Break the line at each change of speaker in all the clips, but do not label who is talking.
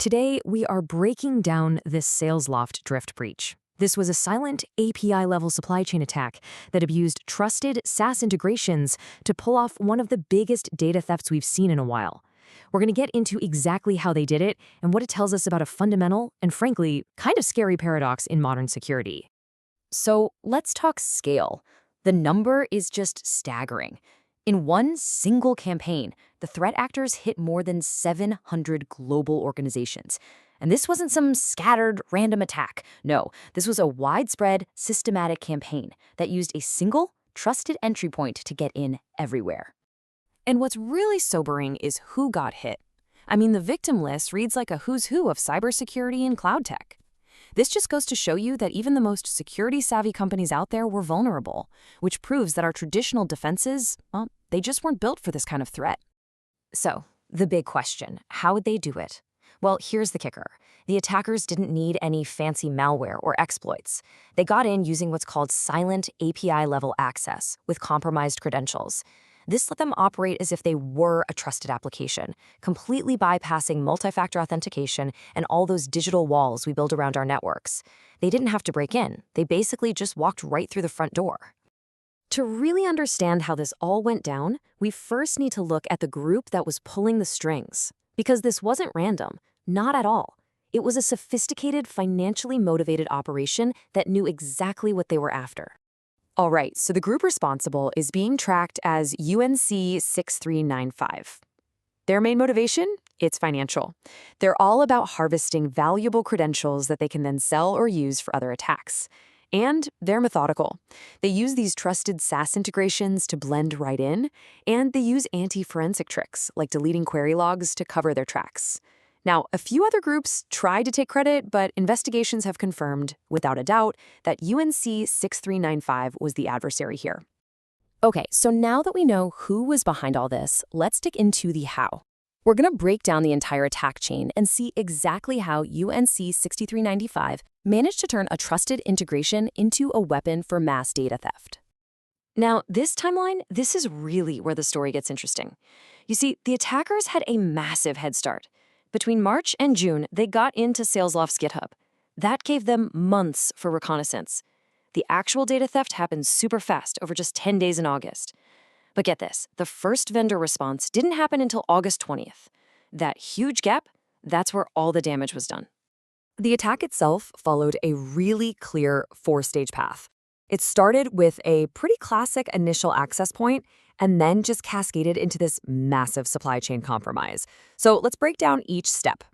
Today, we are breaking down this Salesloft drift breach. This was a silent API-level supply chain attack that abused trusted SaaS integrations to pull off one of the biggest data thefts we've seen in a while. We're going to get into exactly how they did it and what it tells us about a fundamental and, frankly, kind of scary paradox in modern security. So let's talk scale. The number is just staggering. In one single campaign, the threat actors hit more than 700 global organizations. And this wasn't some scattered, random attack. No, this was a widespread, systematic campaign that used a single, trusted entry point to get in everywhere. And what's really sobering is who got hit. I mean, the victim list reads like a who's who of cybersecurity and cloud tech. This just goes to show you that even the most security-savvy companies out there were vulnerable, which proves that our traditional defenses, well, they just weren't built for this kind of threat. So, the big question, how would they do it? Well, here's the kicker. The attackers didn't need any fancy malware or exploits. They got in using what's called silent API-level access with compromised credentials. This let them operate as if they were a trusted application, completely bypassing multi-factor authentication and all those digital walls we build around our networks. They didn't have to break in. They basically just walked right through the front door. To really understand how this all went down, we first need to look at the group that was pulling the strings. Because this wasn't random, not at all. It was a sophisticated, financially motivated operation that knew exactly what they were after. All right, so the group responsible is being tracked as UNC 6395. Their main motivation? It's financial. They're all about harvesting valuable credentials that they can then sell or use for other attacks. And they're methodical. They use these trusted SaaS integrations to blend right in, and they use anti-forensic tricks, like deleting query logs to cover their tracks. Now, a few other groups tried to take credit, but investigations have confirmed, without a doubt, that UNC 6395 was the adversary here. Okay, so now that we know who was behind all this, let's dig into the how. We're going to break down the entire attack chain and see exactly how UNC 6395 managed to turn a trusted integration into a weapon for mass data theft. Now, this timeline, this is really where the story gets interesting. You see, the attackers had a massive head start. Between March and June, they got into Salesloft's GitHub. That gave them months for reconnaissance. The actual data theft happened super fast, over just 10 days in August. But get this, the first vendor response didn't happen until August 20th. That huge gap, that's where all the damage was done. The attack itself followed a really clear four-stage path. It started with a pretty classic initial access point and then just cascaded into this massive supply chain compromise. So let's break down each step.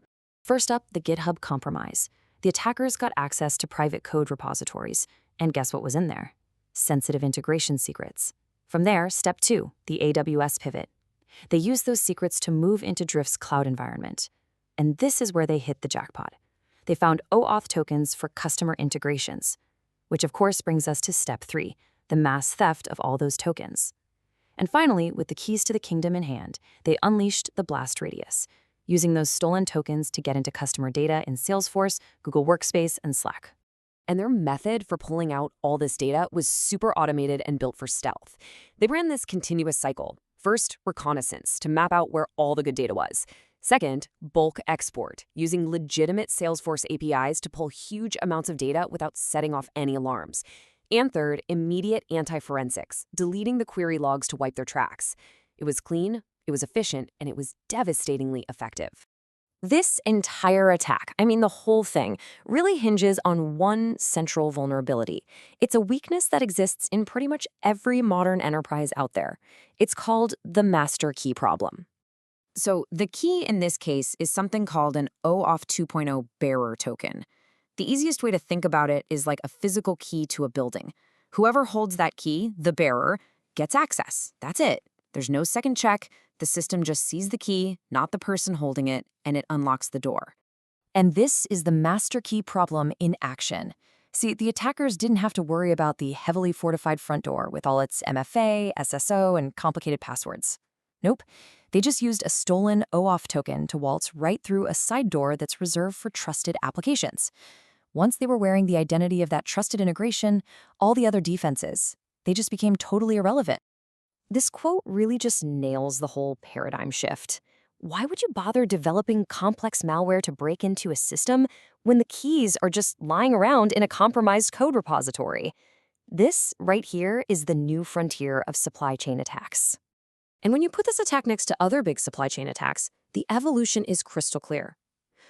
First up, the GitHub compromise. The attackers got access to private code repositories. And guess what was in there? Sensitive integration secrets. From there, step 2, the AWS pivot. They used those secrets to move into Drift's cloud environment. And this is where they hit the jackpot. They found OAuth tokens for customer integrations, which of course brings us to step 3, the mass theft of all those tokens. And finally, with the keys to the kingdom in hand, they unleashed the blast radius, using those stolen tokens to get into customer data in Salesforce, Google Workspace, and Slack. And their method for pulling out all this data was super automated and built for stealth. They ran this continuous cycle. First, reconnaissance to map out where all the good data was. Second, bulk export, using legitimate Salesforce APIs to pull huge amounts of data without setting off any alarms. And third, immediate anti-forensics, deleting the query logs to wipe their tracks. It was clean, it was efficient, and it was devastatingly effective. This entire attack, I mean the whole thing, really hinges on one central vulnerability. It's a weakness that exists in pretty much every modern enterprise out there. It's called the master key problem. So the key in this case is something called an OAuth 2.0 bearer token. The easiest way to think about it is like a physical key to a building. Whoever holds that key, the bearer, gets access. That's it. There's no second check. The system just sees the key, not the person holding it, and it unlocks the door. And this is the master key problem in action. See, the attackers didn't have to worry about the heavily fortified front door with all its MFA, SSO, and complicated passwords. Nope. They just used a stolen OAuth token to waltz right through a side door that's reserved for trusted applications. Once they were wearing the identity of that trusted integration, all the other defenses, they just became totally irrelevant. This quote really just nails the whole paradigm shift. why would you bother developing complex malware to break into a system when the keys are just lying around in a compromised code repository? This right here is the new frontier of supply chain attacks. And when you put this attack next to other big supply chain attacks, the evolution is crystal clear.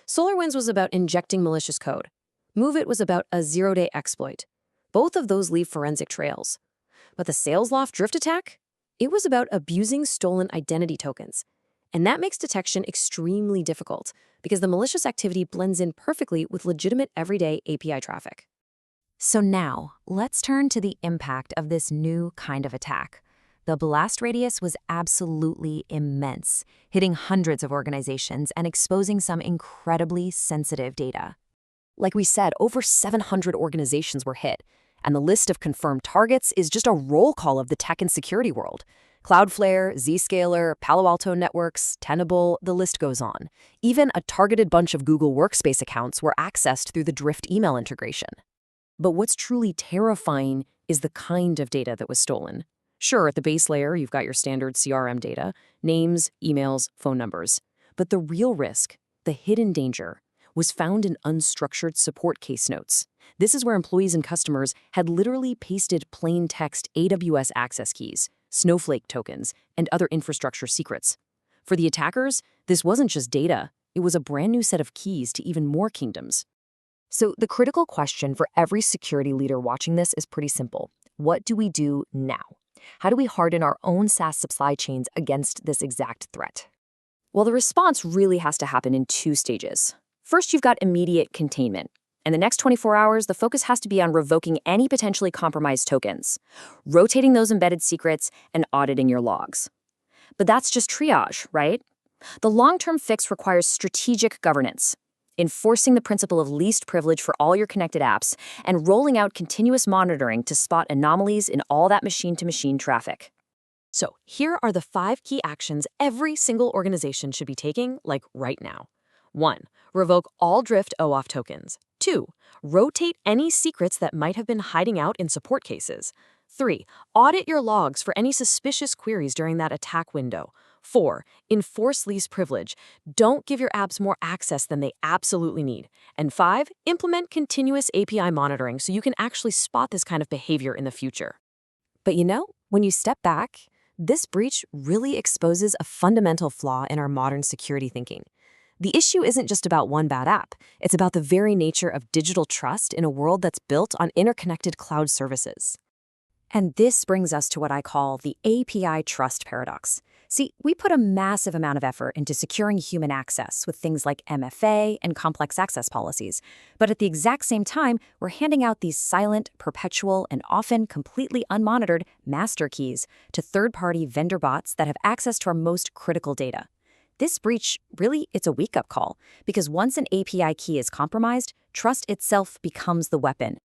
SolarWinds was about injecting malicious code. MoveIt was about a zero-day exploit. Both of those leave forensic trails. But the Salesloft drift attack? It was about abusing stolen identity tokens. And that makes detection extremely difficult because the malicious activity blends in perfectly with legitimate everyday API traffic. So now, let's turn to the impact of this new kind of attack. The blast radius was absolutely immense, hitting hundreds of organizations and exposing some incredibly sensitive data. Like we said, over 700 organizations were hit, and the list of confirmed targets is just a roll call of the tech and security world. Cloudflare, Zscaler, Palo Alto Networks, Tenable, the list goes on. Even a targeted bunch of Google Workspace accounts were accessed through the Drift email integration. But what's truly terrifying is the kind of data that was stolen. Sure, at the base layer, you've got your standard CRM data, names, emails, phone numbers. But the real risk, the hidden danger, was found in unstructured support case notes. This is where employees and customers had literally pasted plain text AWS access keys, Snowflake tokens, and other infrastructure secrets. For the attackers, this wasn't just data, it was a brand new set of keys to even more kingdoms. So the critical question for every security leader watching this is pretty simple. What do we do now? How do we harden our own SaaS supply chains against this exact threat? Well, the response really has to happen in two stages. First, you've got immediate containment. In the next 24 hours, the focus has to be on revoking any potentially compromised tokens, rotating those embedded secrets, and auditing your logs. But that's just triage, right? The long-term fix requires strategic governance, enforcing the principle of least privilege for all your connected apps, and rolling out continuous monitoring to spot anomalies in all that machine-to-machine traffic. So here are the 5 key actions every single organization should be taking, like right now. 1. Revoke all Drift OAuth tokens. 2. Rotate any secrets that might have been hiding out in support cases. 3. Audit your logs for any suspicious queries during that attack window. 4. Enforce least privilege. Don't give your apps more access than they absolutely need. And 5. Implement continuous API monitoring so you can actually spot this kind of behavior in the future. But when you step back, this breach really exposes a fundamental flaw in our modern security thinking. The issue isn't just about one bad app. It's about the very nature of digital trust in a world that's built on interconnected cloud services. And this brings us to what I call the API trust paradox. See, we put a massive amount of effort into securing human access with things like MFA and complex access policies. But at the exact same time, we're handing out these silent, perpetual, and often completely unmonitored master keys to third-party vendor bots that have access to our most critical data. This breach, really, it's a wake-up call, because once an API key is compromised, trust itself becomes the weapon,